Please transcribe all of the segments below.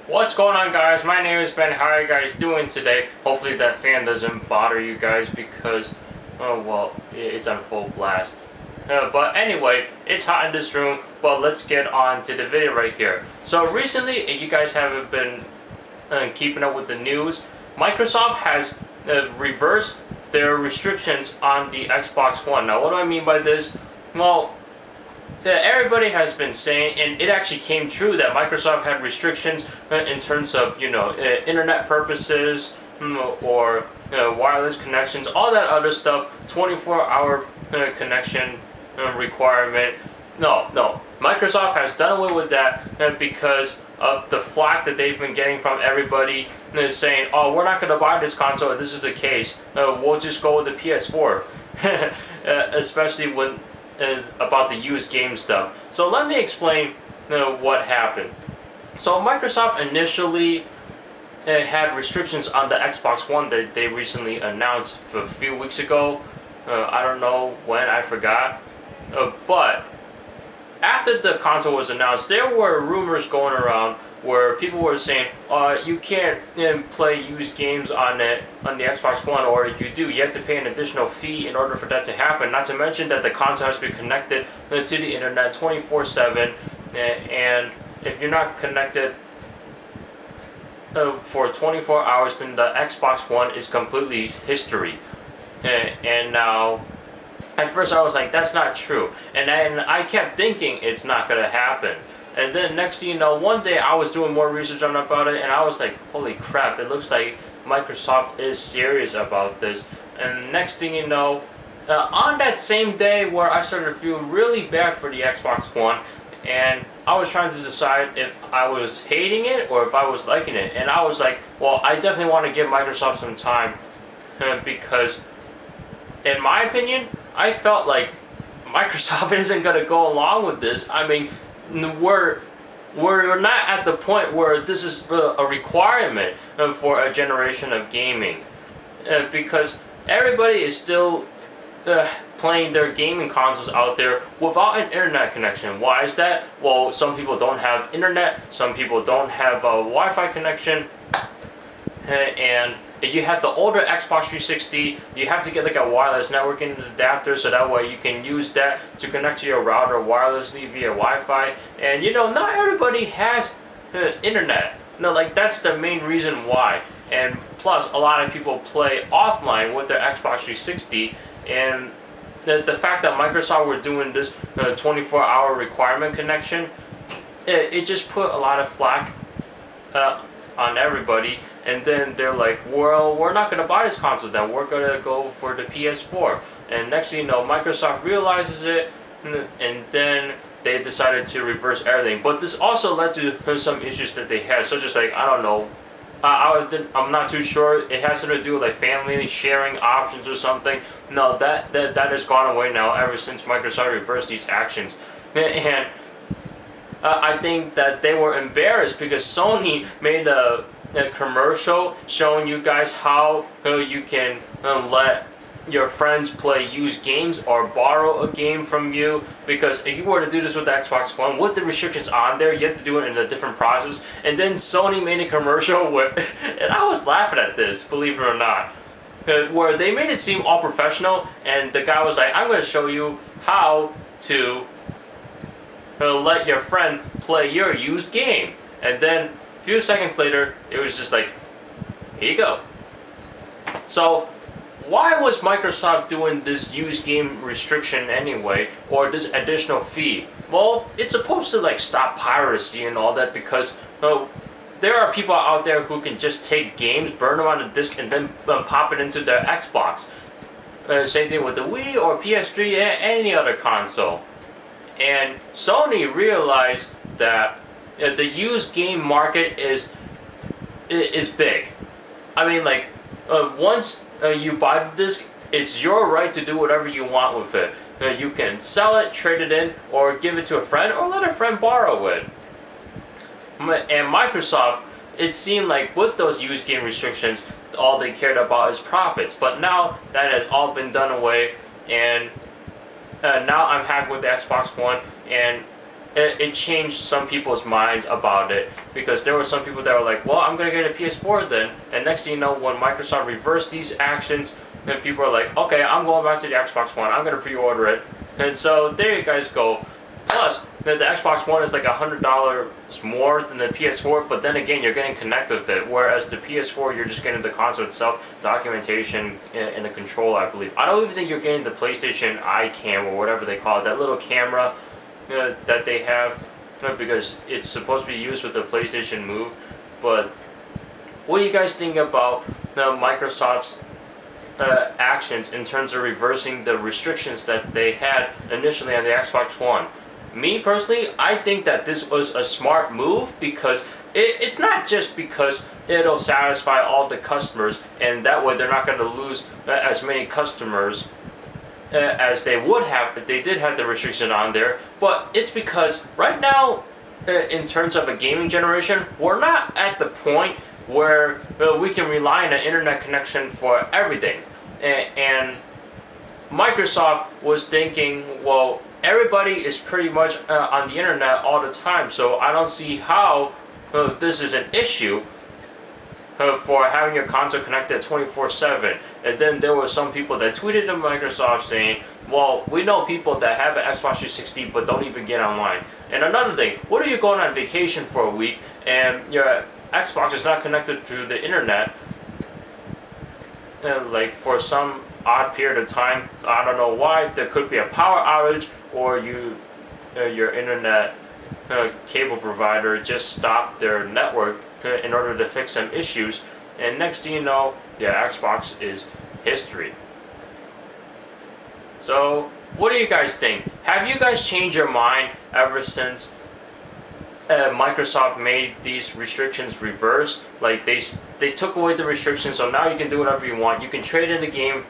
What's going on, guys? My name is Ben. How are you guys doing today? Hopefully that fan doesn't bother you guys because, oh well, it's on full blast. But anyway, it's hot in this room, but let's get on to the video right here. So recently, if you guys haven't been keeping up with the news, Microsoft has reversed their restrictions on the Xbox One. Now, what do I mean by this? Well, everybody has been saying, and it actually came true, that Microsoft had restrictions in terms of, internet purposes or wireless connections, all that other stuff, 24-hour connection requirement. No. Microsoft has done away with that because of the flack that they've been getting from everybody saying, oh, we're not going to buy this console if this is the case. We'll just go with the PS4. Especially when about the used game stuff. So let me explain what happened. So Microsoft initially had restrictions on the Xbox One that they recently announced a few weeks ago. I don't know when, I forgot. But after the console was announced, there were rumors going around where people were saying, you can't play used games on the Xbox One, or if you do, you have to pay an additional fee in order for that to happen. Not to mention that the console has to be connected to the internet 24/7, and if you're not connected for 24 hours, then the Xbox One is completely history. And now, at first I was like, that's not true. And then I kept thinking it's not going to happen. And then next thing you know, one day I was doing more research about it, and I was like, holy crap, it looks like Microsoft is serious about this. And next thing you know, on that same day where I started to feel really bad for the Xbox One, and I was trying to decide if I was hating it or if I was liking it. And I was like, well, I definitely want to give Microsoft some time because, in my opinion, I felt like Microsoft isn't going to go along with this. I mean, we're not at the point where this is a requirement for a generation of gaming, because everybody is still playing their gaming consoles out there without an internet connection. Why is that? Well, some people don't have internet, some people don't have a Wi-Fi connection, and if you have the older Xbox 360, you have to get like a wireless networking adapter, so that way you can use that to connect to your router wirelessly via Wi-Fi. And not everybody has internet. No, like that's the main reason why. And plus, a lot of people play offline with their Xbox 360, and the fact that Microsoft were doing this 24-hour requirement connection, it just put a lot of flack on everybody. And then they're like, well, we're not going to buy this console then, we're going to go for the PS4. And next thing you know, Microsoft realizes it, and then they decided to reverse everything. But this also led to some issues that they had, such as like, I don't know, I'm not too sure, it has to do with like family sharing options or something. No, that has gone away now ever since Microsoft reversed these actions. And I think that they were embarrassed because Sony made a commercial showing you guys how you can let your friends play used games or borrow a game from you, because if you were to do this with the Xbox One with the restrictions on there, you have to do it in a different process. And then Sony made a commercial where, and I was laughing at this, believe it or not, where they made it seem all professional, and the guy was like, I'm going to show you how to let your friend play your used game. And then a few seconds later, it was just like, here you go. So why was Microsoft doing this used game restriction anyway, or this additional fee? Well, it's supposed to like stop piracy and all that, because there are people out there who can just take games, burn them on a disc, and then pop it into their Xbox. Same thing with the Wii or PS3 and any other console. And Sony realized that the used game market is big. I mean, like, once you buy the disc, it's your right to do whatever you want with it. You can sell it, trade it in, or give it to a friend, or let a friend borrow it. And Microsoft, it seemed like with those used game restrictions, all they cared about is profits. But now that has all been done away, and now I'm happy with the Xbox One, and it changed some people's minds about it, because there were some people that were like, well, I'm going to get a PS4 then, and next thing you know, when Microsoft reversed these actions, then people are like, okay, I'm going back to the Xbox One, I'm going to pre-order it. And so there you guys go. Plus, the Xbox One is like $100 more than the PS4, but then again, you're getting Connect with it, whereas the PS4, you're just getting the console itself, documentation, and the controller, I believe. I don't even think you're getting the PlayStation iCam, or whatever they call it, that little camera that they have, because it's supposed to be used with the PlayStation Move. But what do you guys think about Microsoft's actions in terms of reversing the restrictions that they had initially on the Xbox One? Me personally, I think that this was a smart move, because it's not just because it'll satisfy all the customers, and that way they're not going to lose as many customers as they would have if they did have the restriction on there, but it's because right now, in terms of a gaming generation, we're not at the point where we can rely on an internet connection for everything. And Microsoft was thinking, well, everybody is pretty much on the internet all the time, so I don't see how this is an issue for having your console connected 24/7. And then there were some people that tweeted to Microsoft saying, well, we know people that have an Xbox 360 but don't even get online. And another thing, what are you going on vacation for a week and your Xbox is not connected to the internet like for some odd period of time? I don't know why. There could be a power outage, or your internet cable provider just stopped their network in order to fix some issues, and next thing you know, yeah, Xbox is history. So what do you guys think? Have you guys changed your mind ever since Microsoft made these restrictions reverse? Like they took away the restrictions, so now you can do whatever you want. You can trade in the game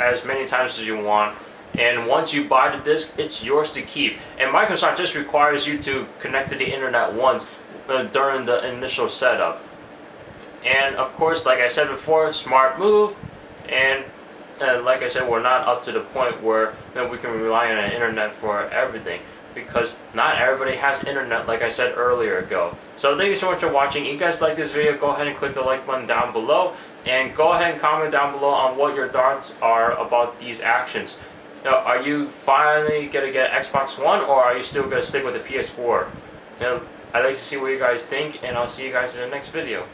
as many times as you want, and once you buy the disc, it's yours to keep. And Microsoft just requires you to connect to the internet once during the initial setup. And of course, like I said before, smart move. And like I said, we're not up to the point where we can rely on the internet for everything, because not everybody has internet, like I said earlier ago. So thank you so much for watching. If you guys like this video, go ahead and click the like button down below, and go ahead and comment down below on what your thoughts are about these actions. Now, are you finally going to get Xbox One, or are you still going to stick with the PS4? I'd like to see what you guys think, and I'll see you guys in the next video.